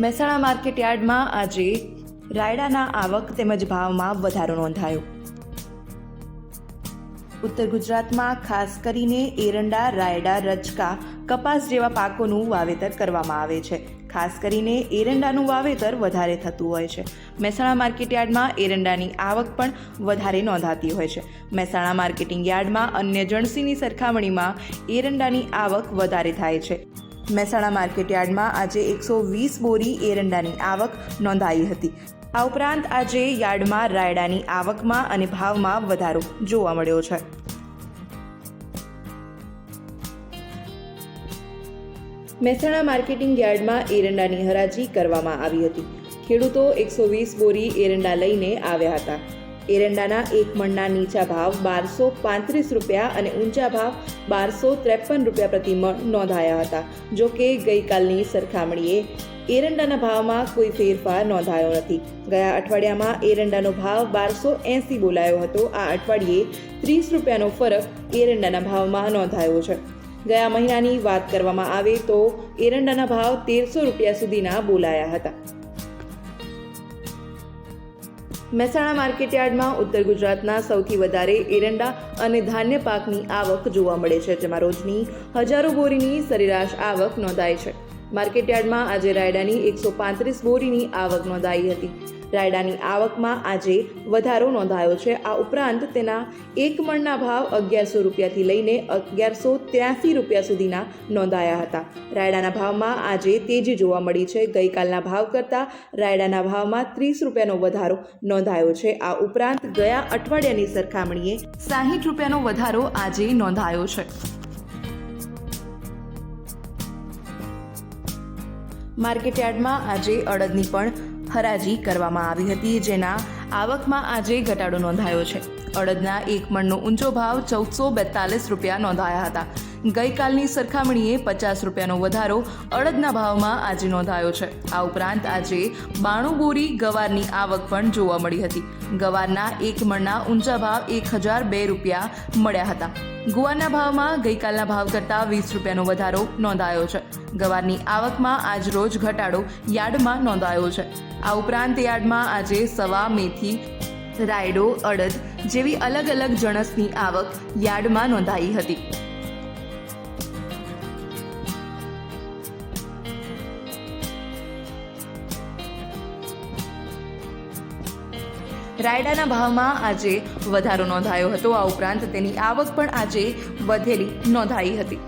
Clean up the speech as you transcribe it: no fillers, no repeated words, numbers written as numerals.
મહેસાણા માર્કેટયાર્ડમાં આજે રાયડાના આવક તેમજ ભાવમાં વધારો નોંધાયો। ઉત્તર ગુજરાતમાં ખાસ કરીને એરંડા, રાયડા, રચકા, કપાસ જેવા પાકોનું વાવેતર કરવામાં આવે છે। ખાસ કરીને એરંડાનું વાવેતર વધારે થતું હોય છે। મહેસાણા માર્કેટયાર્ડમાં એરંડાની આવક પણ વધારે નોંધાતી હોય છે। મહેસાણા માર્કેટિંગ યાર્ડમાં અન્ય જણસીની સરખામણીમાં એરંડાની આવક વધારે થાય છે। મહેસાણા માર્કેટયાર્ડમાં આજે 120 બોરી એરંડાની આવક નોંધાઈ હતી। આ ઉપરાંત આજે યાર્ડમાં રાયડાની આવકમાં અને ભાવમાં વધારો જોવા મળ્યો છે। મહેસાણા માર્કેટિંગ યાર્ડમાં એરંડાની હરાજી કરવામાં આવી હતી। ખેડૂતો 120 બોરી એરંડા લઈને આવ્યા હતા। એરંડાના એક મણના નીચા ભાવ 1235 રૂપિયા અને ઊંચા ભાવ 1253 રૂપિયા પ્રતિ મણ નોંધાયા હતા। જો કે ગઈકાલની સરખામણીએ એરંડાના ભાવમાં કોઈ ફેરફાર નોંધાયો નથી। ગયા અઠવાડિયામાં એરંડાનો ભાવ 1280 બોલાયો હતો। આ અઠવાડિયે 30 રૂપિયાનો ફરક એરંડાના ભાવમાં નોંધાયો છે। ગયા મહિનાની વાત કરવામાં આવે તો એરંડાના ભાવ 1300 રૂપિયા સુધીના બોલાયા હતા। મહેસાણા માર્કેટયાર્ડમાં ઉત્તર ગુજરાતના સૌથી વધારે એરંડા અને ધાન્ય પાકની આવક જોવા મળે છે, જેમાં રોજની હજારો બોરીની સરેરાશ આવક નોંધાય છે। માર્કેટયાર્ડમાં આજે રાયડાની 135 બોરીની આવક નોંધાઈ હતી। રાયડાની આવકમાં આજે વધારો નોંધાયો છે। આ ઉપરાંત તેના એક મણના ભાવ 1100 રૂપિયાથી લઈને 1183 રૂપિયા સુધીના નોંધાયા હતા। રાયડાના ભાવમાં આજે તેજી જોવા મળી છે। ગઈકાલના ભાવ કરતાં રાયડાના ભાવમાં 30 રૂપિયાનો વધારો નોંધાયો છે। આ ઉપરાંત ગયા અઠવાડિયાની સરખામણીએ 60 રૂપિયાનો વધારો આજે નોંધાયો છે। માર્કેટયાર્ડમાં આજે અડદની પણ હરાજી કરવામાં આવી હતી, જેના આવકમાં આજે ઘટાડો નોંધાયો છે। અડદના એક મણનો ઊંચો ભાવ 1442 રૂપિયા નોંધાયા હતા। ગઈકાલની સરખામણીએ 50 રૂપિયાનો વધારો અડદના ભાવમાં આજે નોંધાયો છે। આ ઉપરાંત આજે 92 બોરી ગવારની આવક પણ જોવા મળી હતી। ગવારના એક મણના ઊંચા ભાવ 1002 રૂપિયા મળ્યા હતા। ગુવારના ભાવમાં ગઈકાલના ભાવ કરતાં 20 રૂપિયાનો વધારો નોંધાયો છે। ગવારની આવકમાં આજ રોજ ઘટાડો યાર્ડમાં નોંધાયો છે। આ ઉપરાંત યાર્ડમાં આજે સવા, મેથી, રાયડો, અડદ જેવી અલગ અલગ જણસની આવક યાર્ડમાં નોંધાઈ હતી। રાયડાના ભાવમાં આજે વધારો નોંધાયો હતો। આ ઉપરાંત તેની આવક પણ આજે વધેલી નોંધાઈ હતી।